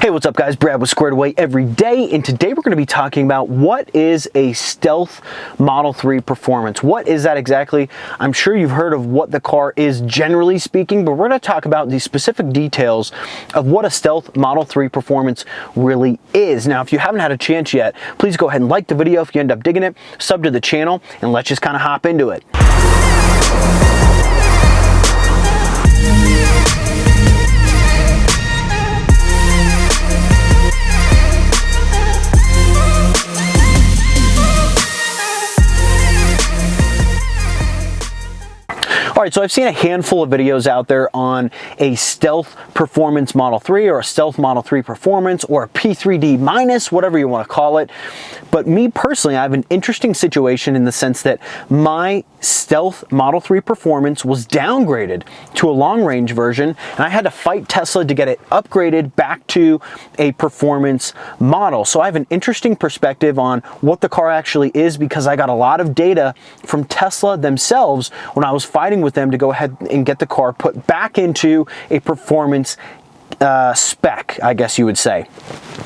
Hey, what's up guys? Brad with Squared Away Every Day, and today we're going to be talking about what is a Stealth Model 3 Performance. What is that exactly? I'm sure you've heard of what the car is generally speaking, but we're going to talk about the specific details of what a Stealth Model 3 Performance really is. Now, if you haven't had a chance yet, please go ahead and like the video if you end up digging it, sub to the channel, and let's just kind of hop into it. Alright, so I've seen a handful of videos out there on a Stealth Performance Model 3 or a Stealth Model 3 Performance or a P3D minus, whatever you want to call it. But me personally, I have an interesting situation in the sense that my Stealth Model 3 Performance was downgraded to a long-range version, and I had to fight Tesla to get it upgraded back to a performance model. So I have an interesting perspective on what the car actually is because I got a lot of data from Tesla themselves when I was fighting with them to go ahead and get the car put back into a performance spec, I guess you would say.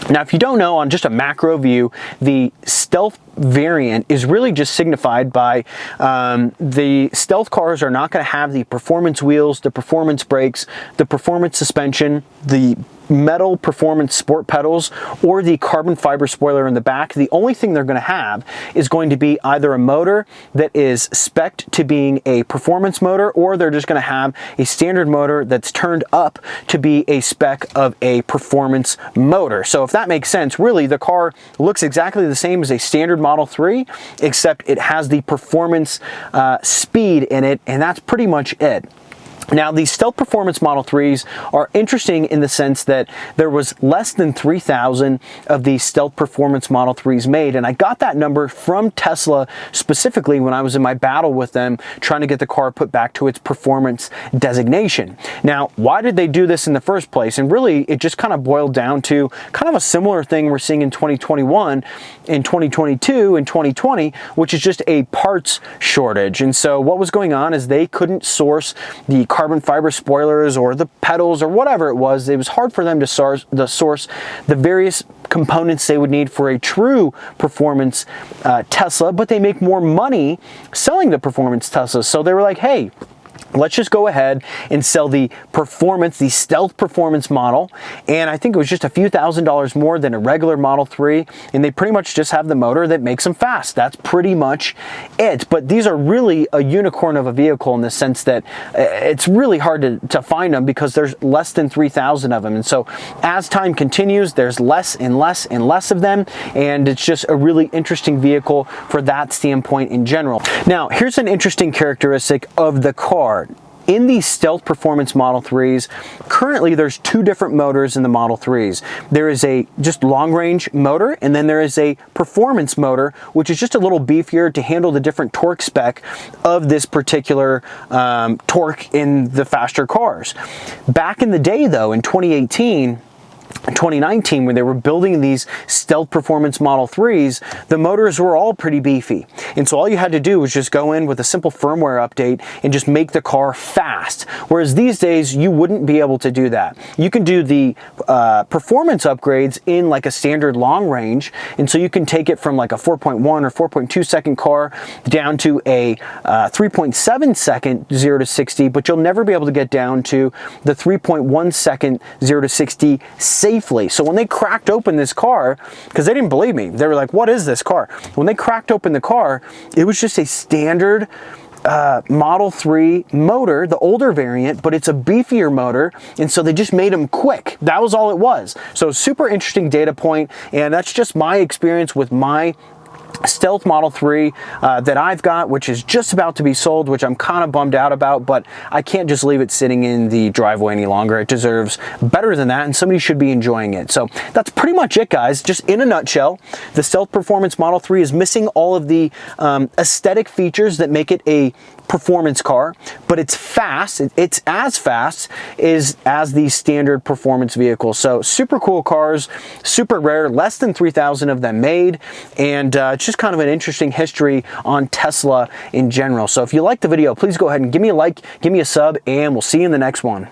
Now, if you don't know, on just a macro view, the Stealth variant is really just signified by the Stealth cars are not going to have the performance wheels, the performance brakes, the performance suspension, the metal performance sport pedals, or the carbon fiber spoiler in the back. The only thing they're going to have is going to be either a motor that is spec'd to being a performance motor, or they're just going to have a standard motor that's turned up to be a spec of a performance motor. So if that makes sense, really the car looks exactly the same as a standard Model 3, except it has the performance speed in it, and that's pretty much it. Now, these Stealth Performance Model 3s are interesting in the sense that there was less than 3,000 of these Stealth Performance Model 3s made, and I got that number from Tesla specifically when I was in my battle with them trying to get the car put back to its performance designation. Now, why did they do this in the first place? And really, it just kind of boiled down to kind of a similar thing we're seeing in 2021, in 2022, and 2020, which is just a parts shortage. And so what was going on is they couldn't source the carbon fiber spoilers or the pedals or whatever it was. It was hard for them to source the various components they would need for a true performance Tesla, but they make more money selling the performance Tesla. So they were like, hey, let's just go ahead and sell the performance, the Stealth Performance model. And I think it was just a few $1,000s more than a regular Model 3. And they pretty much just have the motor that makes them fast. That's pretty much it. But these are really a unicorn of a vehicle in the sense that it's really hard to find them because there's less than 3,000 of them. And so as time continues, there's less and less and less of them. And it's just a really interesting vehicle for that standpoint in general. Now, here's an interesting characteristic of the car. In these Stealth Performance Model 3s, currently there's two different motors in the Model 3s. There is a just long-range motor, and then there is a performance motor, which is just a little beefier to handle the different torque spec of this particular torque in the faster cars. Back in the day, though, in 2018, 2019, when they were building these Stealth Performance Model 3s, the motors were all pretty beefy. And so all you had to do was just go in with a simple firmware update and just make the car fast. Whereas these days, you wouldn't be able to do that. You can do the performance upgrades in like a standard long range. And so you can take it from like a 4.1 or 4.2 second car down to a 3.7 second 0 to 60, but you'll never be able to get down to the 3.1 second 0 to 60 safely. So when they cracked open this car, because they didn't believe me, they were like, what is this car? When they cracked open the car, it was just a standard Model 3 motor, the older variant, but it's a beefier motor, and so they just made them quick. That was all it was. So super interesting data point, and that's just my experience with my Stealth Model 3 that I've got, which is just about to be sold, which I'm kind of bummed out about, but I can't just leave it sitting in the driveway any longer. It deserves better than that, and somebody should be enjoying it. So that's pretty much it, guys. Just in a nutshell, the Stealth Performance Model 3 is missing all of the aesthetic features that make it a performance car, but it's fast. It's as fast as the standard performance vehicles. So super cool cars, super rare, less than 3,000 of them made, and it's just kind of an interesting history on Tesla in general. So if you liked the video, please go ahead and give me a like, give me a sub, and we'll see you in the next one.